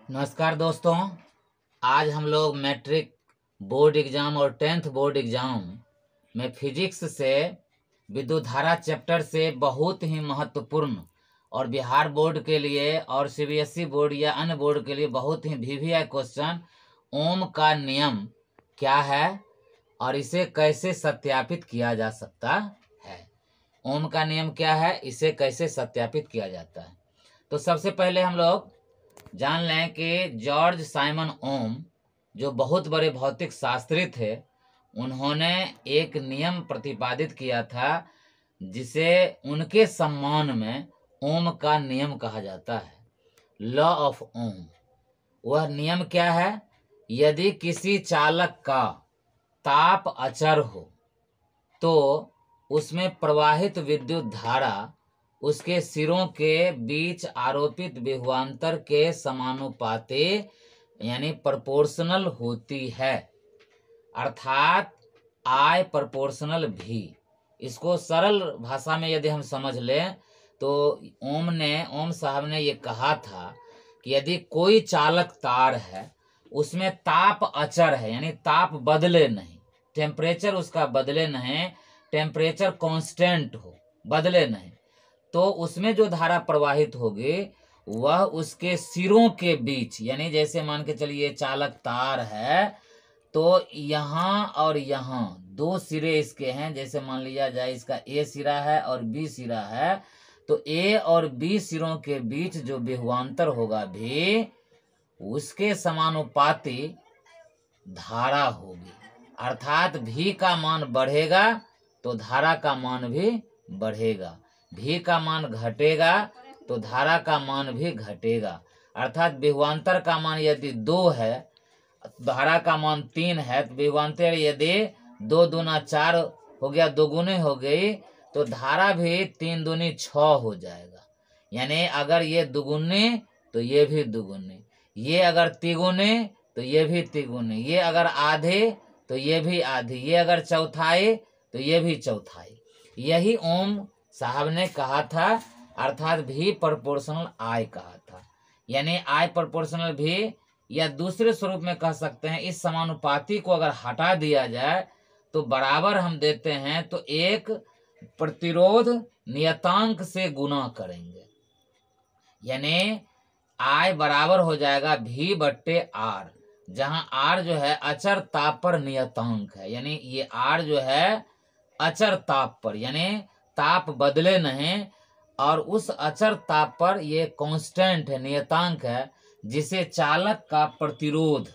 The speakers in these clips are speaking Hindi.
नमस्कार दोस्तों। आज हम लोग मैट्रिक बोर्ड एग्जाम और 10th बोर्ड एग्जाम में फिजिक्स से विद्युत धारा चैप्टर से बहुत ही महत्वपूर्ण और बिहार बोर्ड के लिए और सीबीएसई बोर्ड या अन्य बोर्ड के लिए बहुत ही वीवीआई क्वेश्चन ओम का नियम क्या है और इसे कैसे सत्यापित किया जा सकता है। ओम का नियम क्या है, इसे कैसे सत्यापित किया जाता है। तो सबसे पहले हम लोग जान लें कि जॉर्ज साइमन ओम जो बहुत बड़े भौतिक शास्त्री थे, उन्होंने एक नियम प्रतिपादित किया था जिसे उनके सम्मान में ओम का नियम कहा जाता है, लॉ ऑफ ओम। वह नियम क्या है? यदि किसी चालक का ताप अचर हो तो उसमें प्रवाहित विद्युत धारा उसके सिरों के बीच आरोपित विभवांतर के समानुपाती यानी प्रोपोर्शनल होती है, अर्थात I प्रोपोर्शनल V। इसको सरल भाषा में यदि हम समझ लें तो ओम साहब ने ये कहा था कि यदि कोई चालक तार है, उसमें ताप अचर है यानी ताप बदले नहीं, टेम्परेचर उसका बदले नहीं, टेम्परेचर कांस्टेंट हो, बदले नहीं, तो उसमें जो धारा प्रवाहित होगी वह उसके सिरों के बीच, यानी जैसे मान के चलिए चालक तार है तो यहाँ और यहाँ दो सिरे इसके हैं। जैसे मान लिया जाए इसका ए सिरा है और बी सिरा है, तो ए और बी सिरों के बीच जो विभवांतर होगा भी उसके समानुपाती धारा होगी, अर्थात भी का मान बढ़ेगा तो धारा का मान भी बढ़ेगा, भी का मान घटेगा तो धारा का मान भी घटेगा। अर्थात विभवांतर का मान यदि 2 है, धारा का मान 3 है, तो विभवांतर यदि 2 दूना 4 हो गया, 2 गुने हो गई, तो धारा भी 3 दूनी 6 हो जाएगा। यानी अगर ये दुगुने तो ये भी दुगुने, ये अगर तिगुने तो ये भी तिगुने, ये अगर आधे तो ये भी आधी, ये अगर चौथाई तो ये भी चौथाई। यही ओम साहब ने कहा था, अर्थात भी प्रोपोर्शनल I कहा था। यानी I प्रोपोर्शनल भी, या दूसरे स्वरूप में कह सकते हैं इस समानुपाती को अगर हटा दिया जाए तो बराबर हम देते हैं तो एक प्रतिरोध नियतांक से गुना करेंगे, यानी I बराबर हो जाएगा V बट्टे R, जहां R जो है अचर ताप पर नियतांक है, यानी ये R जो है अचर ताप पर, यानी ताप बदले नहीं, और उस अचर ताप पर ये कांस्टेंट है, नियतांक है, जिसे चालक का प्रतिरोध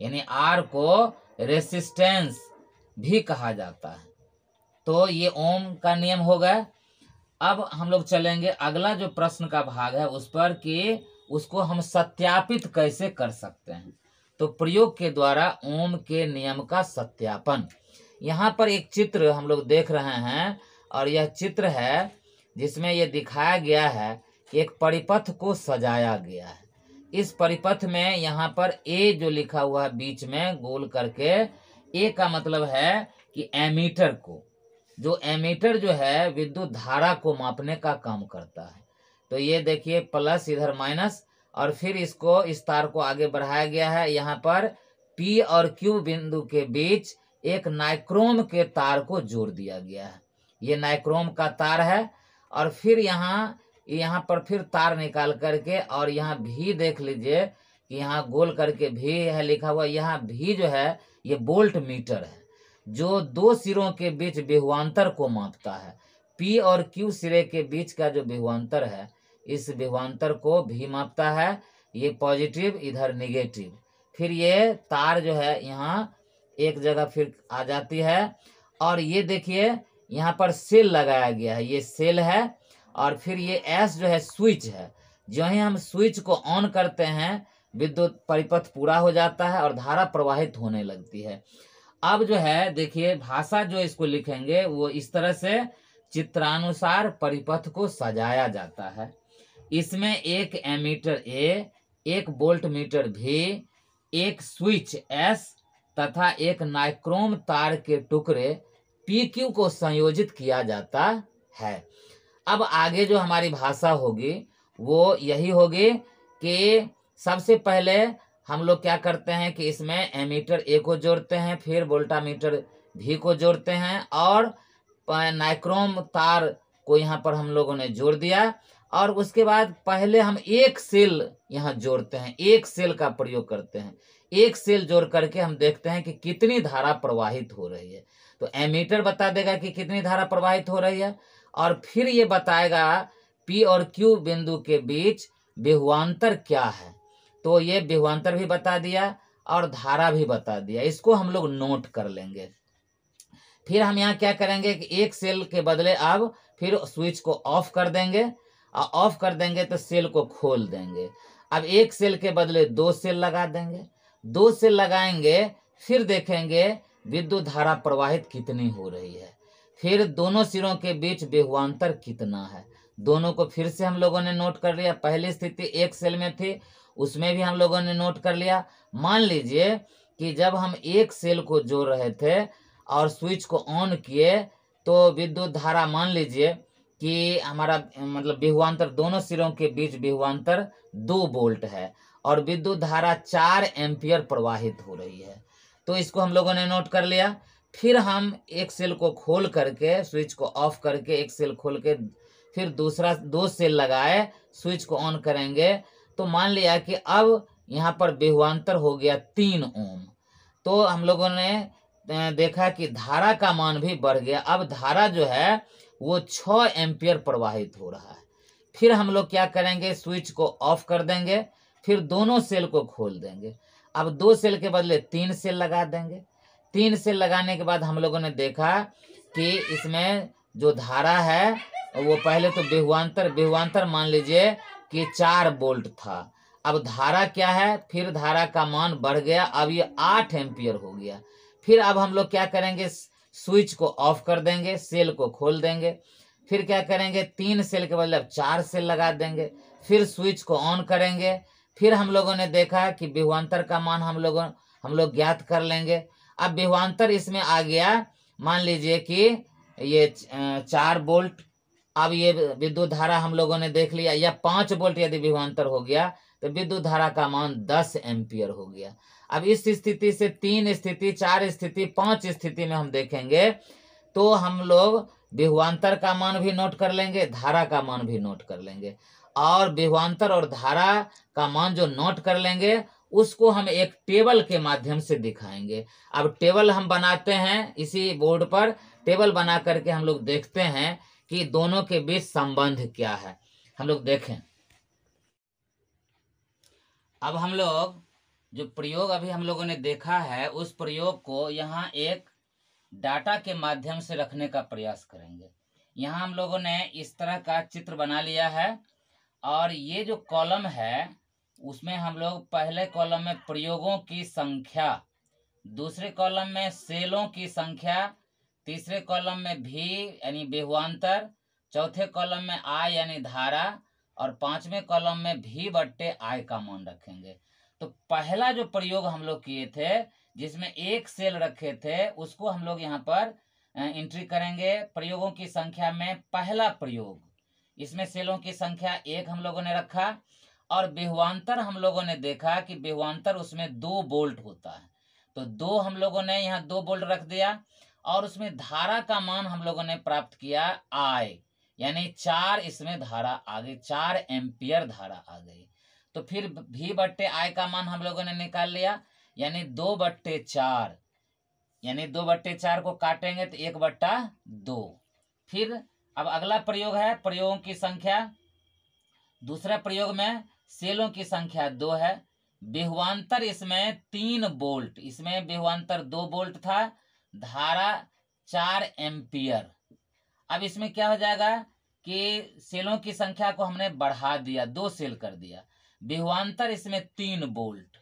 यानी R को रेसिस्टेंस भी कहा जाता है। तो ये ओम का नियम हो गया। अब हम लोग चलेंगे अगला जो प्रश्न का भाग है उस पर कि उसको हम सत्यापित कैसे कर सकते हैं। तो प्रयोग के द्वारा ओम के नियम का सत्यापन। यहाँ पर एक चित्र हम लोग देख रहे हैं, और यह चित्र है जिसमें यह दिखाया गया है कि एक परिपथ को सजाया गया है। इस परिपथ में यहाँ पर ए जो लिखा हुआ है बीच में गोल करके, ए का मतलब है कि एमीटर को, जो एमीटर जो है विद्युत धारा को मापने का काम करता है। तो ये देखिए प्लस इधर माइनस, और फिर इसको इस तार को आगे बढ़ाया गया है। यहाँ पर P और Q बिंदु के बीच एक नाइक्रोम के तार को जोड़ दिया गया है, ये नाइक्रोम का तार है। और फिर यहाँ पर फिर तार निकाल करके, और यहाँ भी देख लीजिए कि यहाँ गोल करके भी है लिखा हुआ। यहाँ भी जो है ये वोल्ट मीटर है जो दो सिरों के बीच विभवांतर को मापता है। P और Q सिरे के बीच का जो विभवांतर है, इस विभवांतर को भी मापता है, ये पॉजिटिव इधर निगेटिव। फिर ये तार जो है यहाँ एक जगह फिर आ जाती है, और ये देखिए यहाँ पर सेल लगाया गया है, ये सेल है। और फिर ये S जो है स्विच है, जो ही हम स्विच को ऑन करते हैं विद्युत परिपथ पूरा हो जाता है और धारा प्रवाहित होने लगती है। अब जो है देखिए भाषा जो इसको लिखेंगे वो इस तरह से चित्रानुसार परिपथ को सजाया जाता है। इसमें एक एमीटर A, एक वोल्ट मीटर V, एक स्विच S तथा एक नाइक्रोम तार के टुकड़े PQ को संयोजित किया जाता है। अब आगे जो हमारी भाषा होगी वो यही होगी कि सबसे पहले हम लोग क्या करते हैं कि इसमें एमीटर ए को जोड़ते हैं, फिर वोल्टामीटर भी को जोड़ते हैं और नाइक्रोम तार को यहाँ पर हम लोगों ने जोड़ दिया। और उसके बाद पहले हम एक सेल यहाँ जोड़ते हैं, एक सेल का प्रयोग करते हैं। एक सेल जोड़ करके हम देखते हैं कि कितनी धारा प्रवाहित हो रही है। तो एमीटर बता देगा कि कितनी धारा प्रवाहित हो रही है, और फिर ये बताएगा पी और क्यू बिंदु के बीच विभवांतर क्या है। तो ये विभवांतर भी बता दिया और धारा भी बता दिया। इसको हम लोग नोट कर लेंगे। फिर हम यहाँ क्या करेंगे कि एक सेल के बदले अब फिर स्विच को ऑफ कर देंगे, और ऑफ कर देंगे तो सेल को खोल देंगे। अब एक सेल के बदले दो सेल लगा देंगे, दो सेल लगाएंगे, फिर देखेंगे विद्युत धारा प्रवाहित कितनी हो रही है, फिर दोनों सिरों के बीच विभवांतर कितना है। दोनों को फिर से हम लोगों ने नोट कर लिया। पहली स्थिति एक सेल में थी, उसमें भी हम लोगों ने नोट कर लिया। मान लीजिए कि जब हम एक सेल को जोड़ रहे थे और स्विच को ऑन किए तो विद्युत धारा, मान लीजिए कि हमारा मतलब विभवांतर, दोनों सिरों के बीच विभवांतर 2 वोल्ट है और विद्युत धारा 4 एम्पियर प्रवाहित हो रही है। तो इसको हम लोगों ने नोट कर लिया। फिर हम एक सेल को खोल करके, स्विच को ऑफ करके एक सेल खोल के फिर दूसरा 2 सेल लगाए, स्विच को ऑन करेंगे तो मान लिया कि अब यहाँ पर विभवांतर हो गया 3 ओम। तो हम लोगों ने देखा कि धारा का मान भी बढ़ गया। अब धारा जो है वो 6 एम्पियर प्रवाहित हो रहा है। फिर हम लोग क्या करेंगे, स्विच को ऑफ कर देंगे, फिर दोनों सेल को खोल देंगे। अब 2 सेल के बदले 3 सेल लगा देंगे। 3 सेल लगाने के बाद हम लोगों ने देखा कि इसमें जो धारा है वो पहले तो विभवांतर मान लीजिए कि 4 वोल्ट था। अब धारा क्या है, फिर धारा का मान बढ़ गया, अब ये 8 एम्पियर हो गया। फिर अब हम लोग क्या करेंगे, स्विच को ऑफ कर देंगे, सेल को खोल देंगे। फिर क्या करेंगे, 3 सेल के बदले अब 4 सेल लगा देंगे, फिर स्विच को ऑन करेंगे। फिर हम लोगों ने देखा कि विभवांतर का मान हम लोग ज्ञात कर लेंगे। अब विभवांतर इसमें आ गया, मान लीजिए कि ये 4 वोल्ट। अब ये विद्युत धारा हम लोगों ने देख लिया, या 5 वोल्ट यदि विभवांतर हो गया तो विद्युत धारा का मान 10 एम्पियर हो गया। अब इस स्थिति से 3 स्थिति, 4 स्थिति, 5 स्थिति में हम देखेंगे तो हम लोग विभवांतर का मान भी नोट कर लेंगे, धारा का मान भी नोट कर लेंगे। और विभवांतर और धारा का मान जो नोट कर लेंगे उसको हम एक टेबल के माध्यम से दिखाएंगे। अब टेबल हम बनाते हैं, इसी बोर्ड पर टेबल बना करके हम लोग देखते हैं कि दोनों के बीच संबंध क्या है। हम लोग देखें। अब हम लोग जो प्रयोग अभी हम लोगों ने देखा है उस प्रयोग को यहाँ एक डाटा के माध्यम से रखने का प्रयास करेंगे। यहाँ हम लोगों ने इस तरह का चित्र बना लिया है, और ये जो कॉलम है उसमें हम लोग पहले कॉलम में प्रयोगों की संख्या, दूसरे कॉलम में सेलों की संख्या, तीसरे कॉलम में भी यानी विभवांतर, चौथे कॉलम में आई यानी धारा, और 5वें कॉलम में भी बट्टे आई का मान रखेंगे। तो पहला जो प्रयोग हम लोग किए थे जिसमें एक सेल रखे थे उसको हम लोग यहाँ पर एंट्री करेंगे। प्रयोगों की संख्या में पहला प्रयोग, इसमें सेलों की संख्या 1 हम लोगों ने रखा, और विभवांतर हम लोगों ने देखा कि विभवांतर उसमें 2 वोल्ट होता है, तो 2 हम लोगों ने यहाँ 2 वोल्ट रख दिया। और उसमें धारा का मान हम लोगों ने प्राप्त किया आई, यानी 4 इसमें धारा आ गई, 4 एम्पियर धारा आ गई। तो फिर भी बट्टे आई का मान हम लोगों ने निकाल लिया, यानी 2/4, यानी 2/4 को काटेंगे तो 1/2। फिर अब अगला प्रयोग है प्रयोगों की संख्या। दूसरा प्रयोग में सेलों की संख्या 2 है, विभवांतर इसमें 3 वोल्ट, इसमें विभवांतर 2 वोल्ट था, धारा 4 एम्पियर। अब इसमें क्या हो जाएगा कि सेलों की संख्या को हमने बढ़ा दिया, 2 सेल कर दिया, विभवांतर इसमें 3 वोल्ट,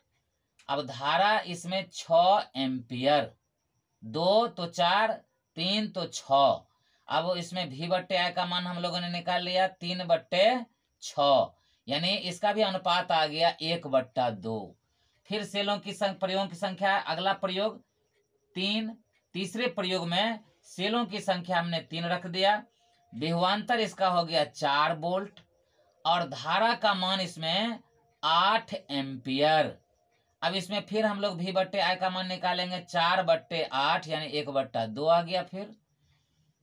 अब धारा इसमें 6 एम्पियर, 2 तो 4, 3 तो 6। अब इसमें भी बट्टे आई का मान हम लोगों ने निकाल लिया 3/6, यानी इसका भी अनुपात आ गया 1/2। फिर सेलों की प्रयोगों की संख्या, अगला प्रयोग 3, तीसरे प्रयोग में सेलों की संख्या हमने 3 रख दिया, विभवांतर इसका हो गया 4 वोल्ट, और धारा का मान इसमें 8 एम्पियर। अब इसमें फिर हम लोग V बट्टे I का मान निकालेंगे, 4/8 यानी 1/2 आ गया।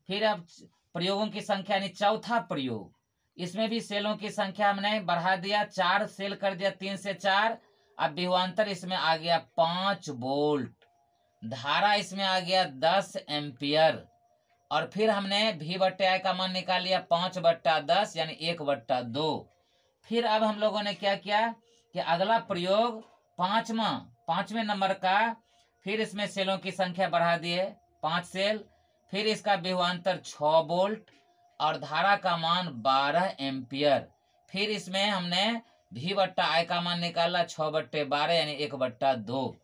फिर अब प्रयोगों की संख्या यानी चौथा प्रयोग, इसमें भी सेलों की संख्या हमने बढ़ा दिया, 4 सेल कर दिया, 3 से 4। अब विभवांतर इसमें आ गया 5 वोल्ट, धारा इसमें आ गया 10 एम्पियर। और फिर हमने V बट्टे I का मान निकाल लिया 5/10 यानी 1/2। फिर अब हम लोगों ने क्या किया कि अगला प्रयोग पांचवें नंबर का, फिर इसमें सेलों की संख्या बढ़ा दिए 5 सेल, फिर इसका विभवांतर 6 वोल्ट और धारा का मान 12 एम्पियर। फिर इसमें हमने V बट्टा I का मान निकाला 6/12 यानी 1/2।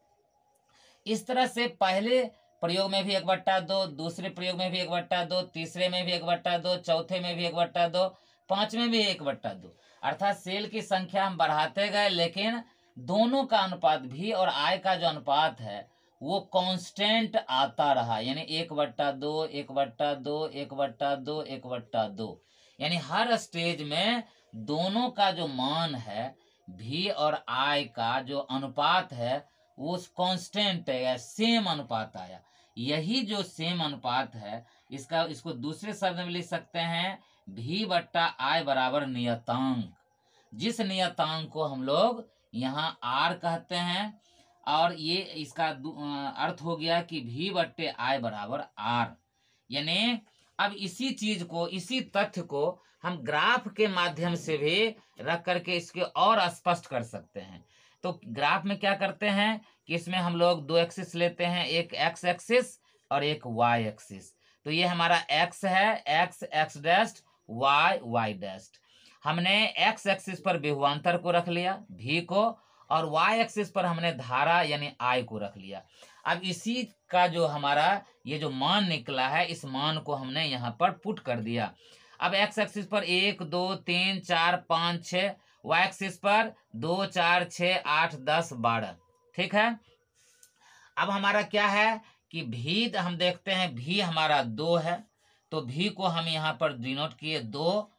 इस तरह से पहले प्रयोग में भी 1/2, दूसरे प्रयोग में भी 1/2, तीसरे में भी 1/2, चौथे में भी 1/2, पांचवें में भी 1/2। अर्थात सेल की संख्या हम बढ़ाते गए, लेकिन दोनों का अनुपात V और I का जो अनुपात है वो कांस्टेंट आता रहा, यानी 1/2, 1/2, 1/2, 1/2। यानी हर स्टेज में दोनों का जो मान है V और I का जो अनुपात है वो कांस्टेंट है या सेम अनुपात आया। यही जो सेम अनुपात है इसको दूसरे शब्द में लिख सकते हैं V बट्टा I बराबर नियतांक। जिस नियतांक को हम लोग यहाँ R कहते हैं, और ये इसका अर्थ हो गया कि V बट्टे I बराबर R। यानी अब इसी चीज को, इसी तथ्य को हम ग्राफ के माध्यम से भी रख करके इसके और स्पष्ट कर सकते हैं। तो ग्राफ में क्या करते हैं कि इसमें हम लोग 2 एक्सिस लेते हैं, एक x एक्सिस और एक y एक्सिस। तो ये हमारा x है, x डैश, y डैश। हमने x एक्सिस पर विभवांतर को रख लिया V को, और y एक्सिस पर हमने धारा यानी I को रख लिया। अब इसी का जो हमारा ये जो मान निकला है, इस मान को हमने यहाँ पर पुट कर दिया। अब x एक्सिस पर 1, 2, 3, 4, 5, 6, y एक्सिस पर 2, 4, 6, 8, 10, 12। ठीक है। अब हमारा क्या है कि V हम देखते हैं, V हमारा 2 है, तो V को हम यहाँ पर डिनोट किए 2,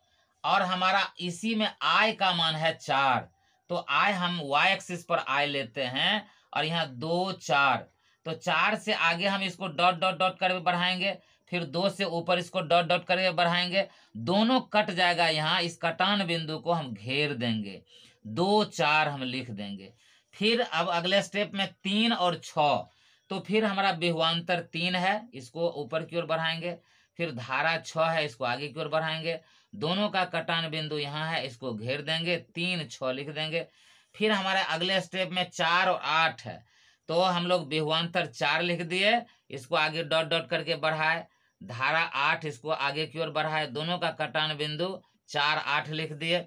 और हमारा इसी में I का मान है 4, तो I हम y एक्सिस पर I लेते हैं, और यहाँ 2, 4, तो 4 से आगे हम इसको डॉट डॉट डॉट करके बढ़ाएंगे, फिर 2 से ऊपर इसको डॉट डॉट करके बढ़ाएंगे, दोनों कट जाएगा। यहाँ इस कटान बिंदु को हम घेर देंगे, 2, 4 हम लिख देंगे। फिर अब अगले स्टेप में 3 और 6, तो फिर हमारा विभवांतर 3 है, इसको ऊपर की ओर बढ़ाएंगे, फिर धारा 6 है, इसको आगे की ओर बढ़ाएंगे, दोनों का कटान बिंदु यहाँ है, इसको घेर देंगे, 3, 6 लिख देंगे। फिर हमारे अगले स्टेप में 4 और 8 है, तो हम लोग विभवांतर 4 लिख दिए, इसको आगे डॉट डॉट करके बढ़ाए, धारा 8 इसको आगे की ओर बढ़ाए, दोनों का कटान बिंदु 4, 8 लिख दिए।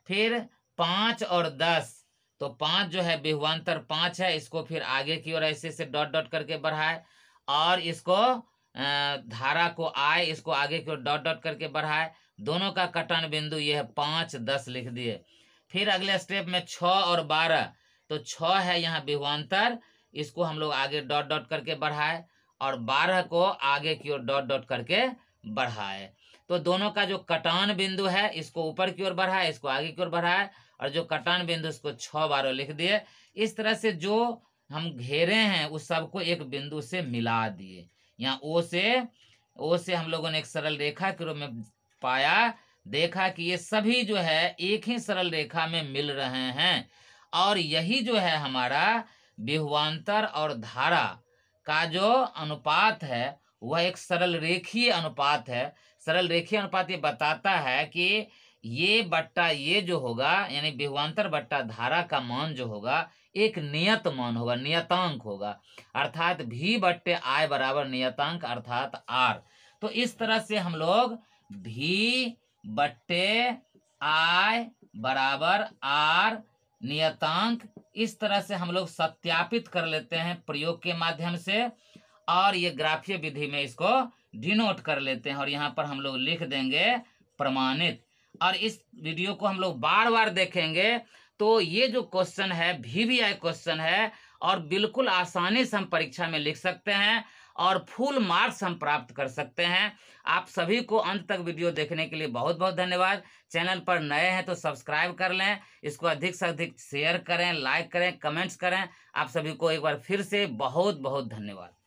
फिर 5 और 10, तो 5 जो है विभवांतर 5 है, इसको फिर आगे की ओर ऐसे से डॉट डॉट करके बढ़ाए, और इसको धारा को I, इसको आगे की ओर डॉट डॉट करके बढ़ाए, दोनों का कटान बिंदु ये है 5, 10 लिख दिए। फिर अगले स्टेप में 6 और 12, तो 6 है यहाँ विभवांतर, इसको हम लोग आगे डॉट डॉट करके बढ़ाए, और 12 को आगे की ओर डॉट डॉट करके बढ़ाए। तो दोनों का जो कटान बिंदु है, इसको ऊपर की ओर बढ़ाए, इसको आगे की ओर बढ़ाए, और जो कटान बिंदु इसको 6, 12 लिख दिए। इस तरह से जो हम घेरे हैं उस सबको एक बिंदु से मिला दिए। यहाँ ओ से हम लोगों ने एक सरल रेखा के रूप में पाया, देखा कि ये सभी जो है एक ही सरल रेखा में मिल रहे हैं, और यही जो है हमारा विभवांतर और धारा का जो अनुपात है वह एक सरल रेखीय अनुपात है। सरल रेखीय अनुपात ये बताता है कि ये बट्टा ये जो होगा, यानी विभवांतर बट्टा धारा का मान जो होगा एक नियत मान होगा, नियतांक होगा, अर्थात V बट्टे I बराबर नियतांक अर्थात R। तो इस तरह से हम लोग V बट्टे I बराबर R नियतांक, इस तरह से हम लोग सत्यापित कर लेते हैं प्रयोग के माध्यम से, और ये ग्राफीय विधि में इसको डिनोट कर लेते हैं, और यहाँ पर हम लोग लिख देंगे प्रमाणित। और इस वीडियो को हम लोग बार बार देखेंगे, तो ये जो क्वेश्चन है VVI क्वेश्चन है, और बिल्कुल आसानी से हम परीक्षा में लिख सकते हैं और फुल मार्क्स हम प्राप्त कर सकते हैं। आप सभी को अंत तक वीडियो देखने के लिए बहुत बहुत धन्यवाद। चैनल पर नए हैं तो सब्सक्राइब कर लें, इसको अधिक से अधिक शेयर करें, लाइक करें, कमेंट्स करें। आप सभी को एक बार फिर से बहुत बहुत धन्यवाद।